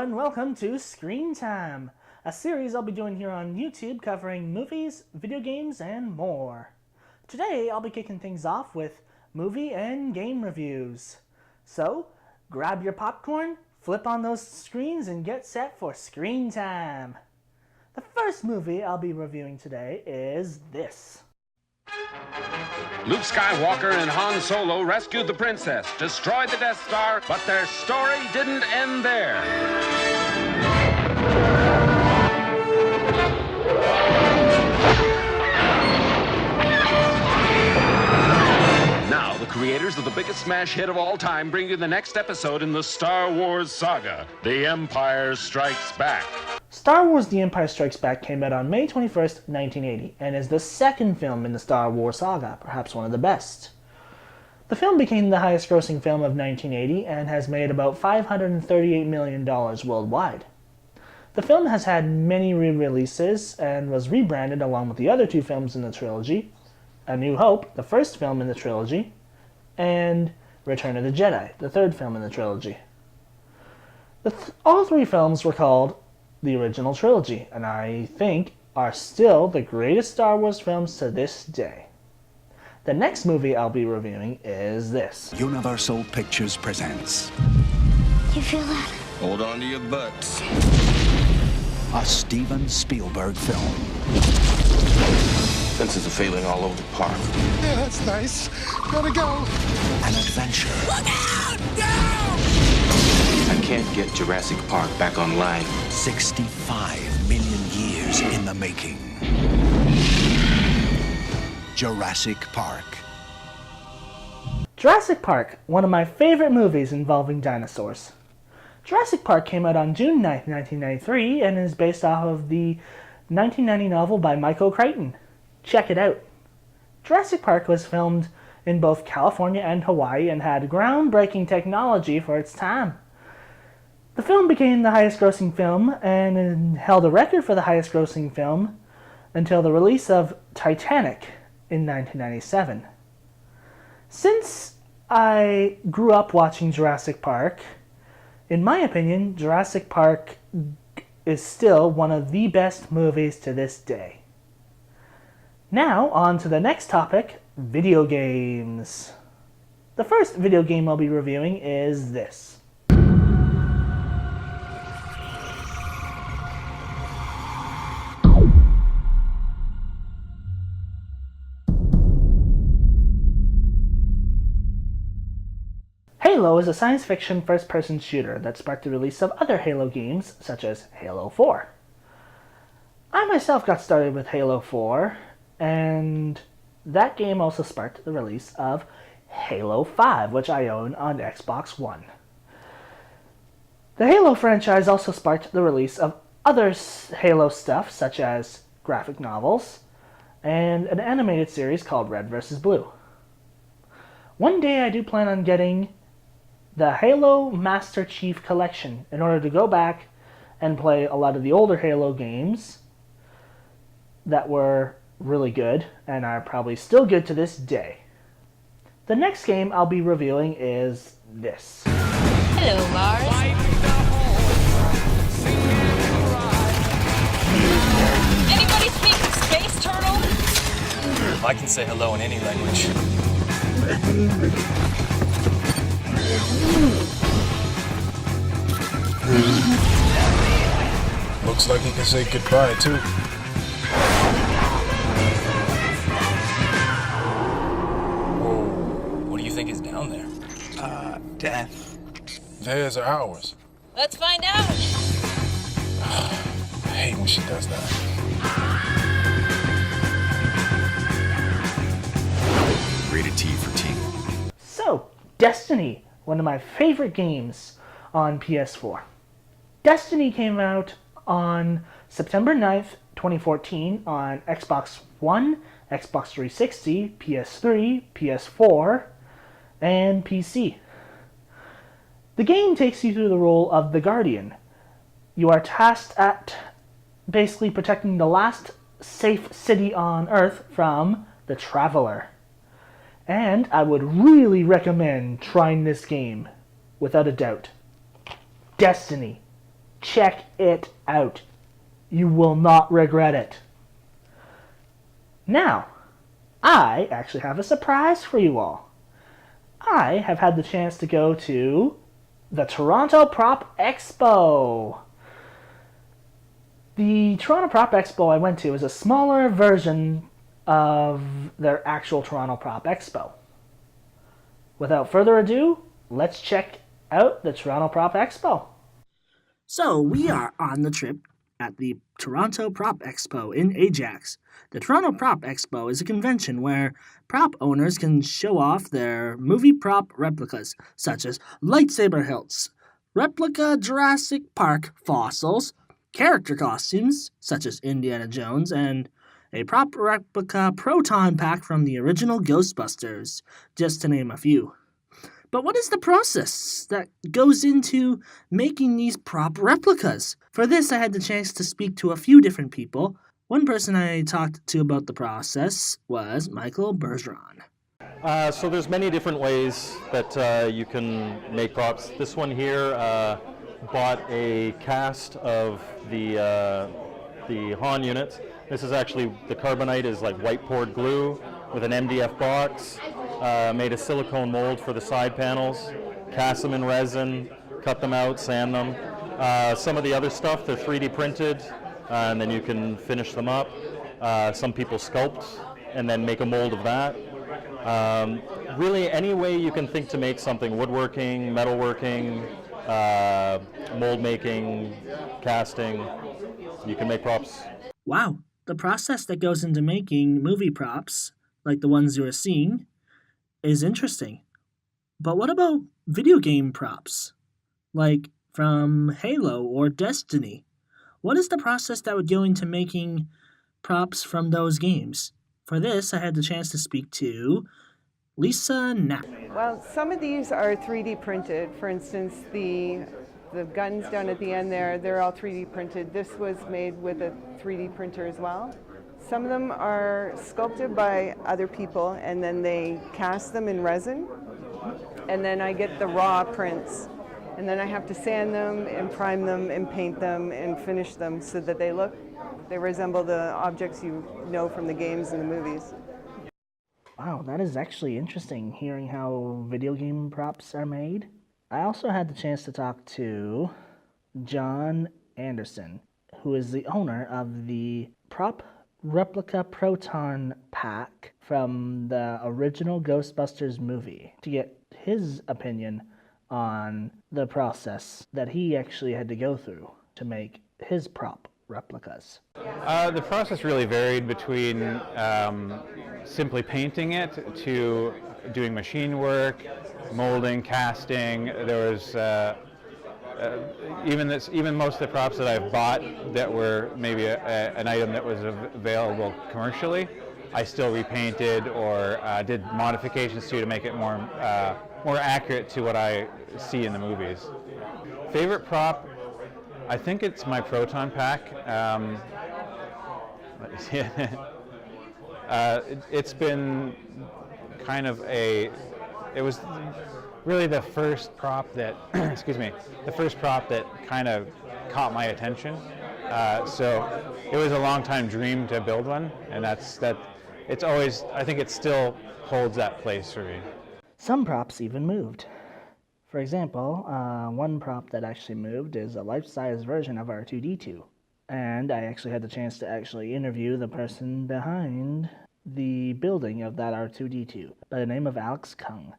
and welcome to Screen Time, a series I'll be doing here on YouTube covering movies, video games, and more. Today I'll be kicking things off with movie and game reviews. So, grab your popcorn, flip on those screens, and get set for Screen Time. The first movie I'll be reviewing today is this. Luke Skywalker and Han Solo rescued the princess, destroyed the Death Star, but their story didn't end there. Now, the creators of the biggest smash hit of all time bring you the next episode in the Star Wars saga, The Empire Strikes Back. Star Wars The Empire Strikes Back came out on May 21st, 1980, and is the second film in the Star Wars saga, perhaps one of the best. The film became the highest-grossing film of 1980 and has made about $538 million worldwide. The film has had many re-releases and was rebranded along with the other two films in the trilogy, A New Hope, the first film in the trilogy, and Return of the Jedi, the third film in the trilogy. All three films were called the original trilogy, and I think are still the greatest Star Wars films to this day. The next movie I'll be reviewing is this. Universal Pictures presents... You feel that? Hold on to your butts. a Steven Spielberg film. Fences are failing all over the park. Yeah, that's nice. Gotta go. An adventure. Look out! Down! I can't get Jurassic Park back online. 65 million years in the making. Jurassic Park. Jurassic Park, one of my favorite movies involving dinosaurs. Jurassic Park came out on June 9th, 1993, and is based off of the 1990 novel by Michael Crichton. Check it out. Jurassic Park was filmed in both California and Hawaii and had groundbreaking technology for its time. The film became the highest-grossing film and held a record for the highest-grossing film until the release of Titanic in 1997. Since I grew up watching Jurassic Park, in my opinion, Jurassic Park is still one of the best movies to this day. Now, on to the next topic, video games. The first video game I'll be reviewing is this. Halo is a science fiction first-person shooter that sparked the release of other Halo games, such as Halo 4. I myself got started with Halo 4, and that game also sparked the release of Halo 5, which I own on Xbox One. The Halo franchise also sparked the release of other Halo stuff, such as graphic novels, and an animated series called Red vs. Blue. One day I do plan on getting the Halo Master Chief Collection in order to go back and play a lot of the older Halo games that were really good and are probably still good to this day. The next game I'll be reviewing is this. Hello, Mars. Anybody speak space turtle? I can say hello in any language. Looks like he can say goodbye, too. Whoa, what do you think is down there? Death. Theirs are ours. Let's find out. I hate when she does that. Rated T for teen. So, Destiny, one of my favorite games on PS4. Destiny came out on September 9th, 2014 on Xbox One, Xbox 360, PS3, PS4, and PC. The game takes you through the role of the Guardian. You are tasked at basically protecting the last safe city on Earth from the Traveler. And I would really recommend trying this game, without a doubt. Destiny. Check it out. You will not regret it. Now, I actually have a surprise for you all. I have had the chance to go to the Toronto Prop Expo. The Toronto Prop Expo I went to is a smaller version of their actual Toronto Prop Expo. Without further ado, let's check out the Toronto Prop Expo. So we are on the trip at the Toronto Prop Expo in Ajax. The Toronto Prop Expo is a convention where prop owners can show off their movie prop replicas, such as lightsaber hilts, replica Jurassic Park fossils, character costumes, such as Indiana Jones, and a prop replica proton pack from the original Ghostbusters, just to name a few. But what is the process that goes into making these prop replicas? For this, I had the chance to speak to a few different people. One person I talked to about the process was Michael Bergeron. So there's many different ways that you can make props. This one here bought a cast of the Han units. This is actually, the carbonite is like white poured glue with an MDF box. Made a silicone mold for the side panels, cast them in resin, cut them out, sand them. Some of the other stuff, they're 3D printed, and then you can finish them up. Some people sculpt and then make a mold of that. Really, any way you can think to make something, woodworking, metalworking, mold making, casting, you can make props. Wow, the process that goes into making movie props, like the ones you are seeing, is interesting. But what about video game props? Like from Halo or Destiny? What is the process that would go into making props from those games? For this, I had the chance to speak to Lisa Knapp. Well, some of these are 3D printed. For instance, the guns down at the end there, they're all 3D printed. This was made with a 3D printer as well. Some of them are sculpted by other people, and then they cast them in resin, and then I get the raw prints, and then I have to sand them and prime them and paint them and finish them so that they resemble the objects you know from the games and the movies. Wow, that is actually interesting, hearing how video game props are made. I also had the chance to talk to John Anderson, who is the owner of the prop replica proton pack from the original Ghostbusters movie, to get his opinion on the process that he actually had to go through to make his prop replicas. The process really varied between simply painting it to doing machine work, molding, casting. There was even most of the props that I've bought that were maybe an item that was available commercially, I still repainted or did modifications to make it more accurate to what I see in the movies. Favorite prop, I think it's my proton pack. It's been kind of it was really the first prop that, the first prop that kind of caught my attention. So it was a long time dream to build one, and it's always, I think it still holds that place for me. Some props even moved. For example, one prop that actually moved is a life-size version of R2-D2. And I actually had the chance to actually interview the person behind the building of that R2-D2 by the name of Alex Kung.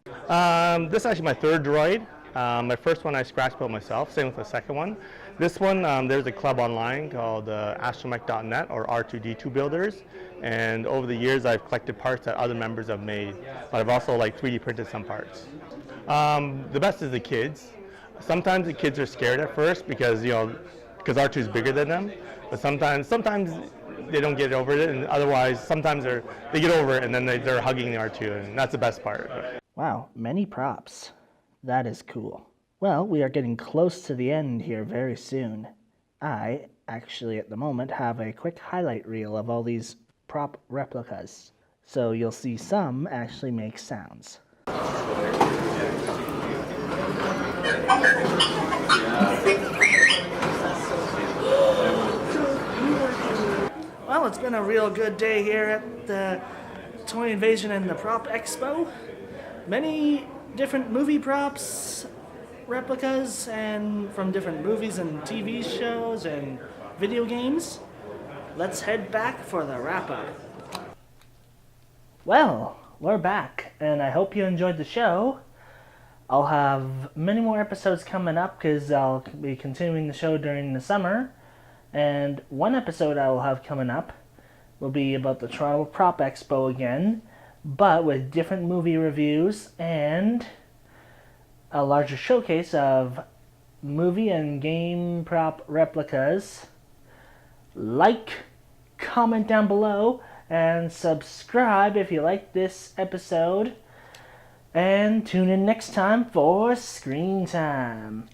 This is actually my third droid. My first one I scratch built myself, same with the second one. This one, there's a club online called astromech.net, or R2-D2 Builders, and over the years I've collected parts that other members have made, but I've also 3D printed some parts. The best is the kids. Sometimes the kids are scared at first because R2 is bigger than them, but sometimes they don't get over it, and otherwise sometimes they get over it and then they're hugging the R2, and that's the best part. Wow, many props. That is cool. Well, we are getting close to the end here very soon. I actually at the moment have a quick highlight reel of all these prop replicas, so you'll see some actually make sounds. Well, it's been a real good day here at the Toy Invasion and the Prop Expo. Many different movie props, replicas, and from different movies and TV shows and video games. Let's head back for the wrap-up. Well, we're back, and I hope you enjoyed the show. I'll have many more episodes coming up because I'll be continuing the show during the summer. And one episode I will have coming up will be about the Toronto Prop Expo again, but with different movie reviews and a larger showcase of movie and game prop replicas. Like, comment down below, and subscribe if you like this episode. And tune in next time for Screen Time.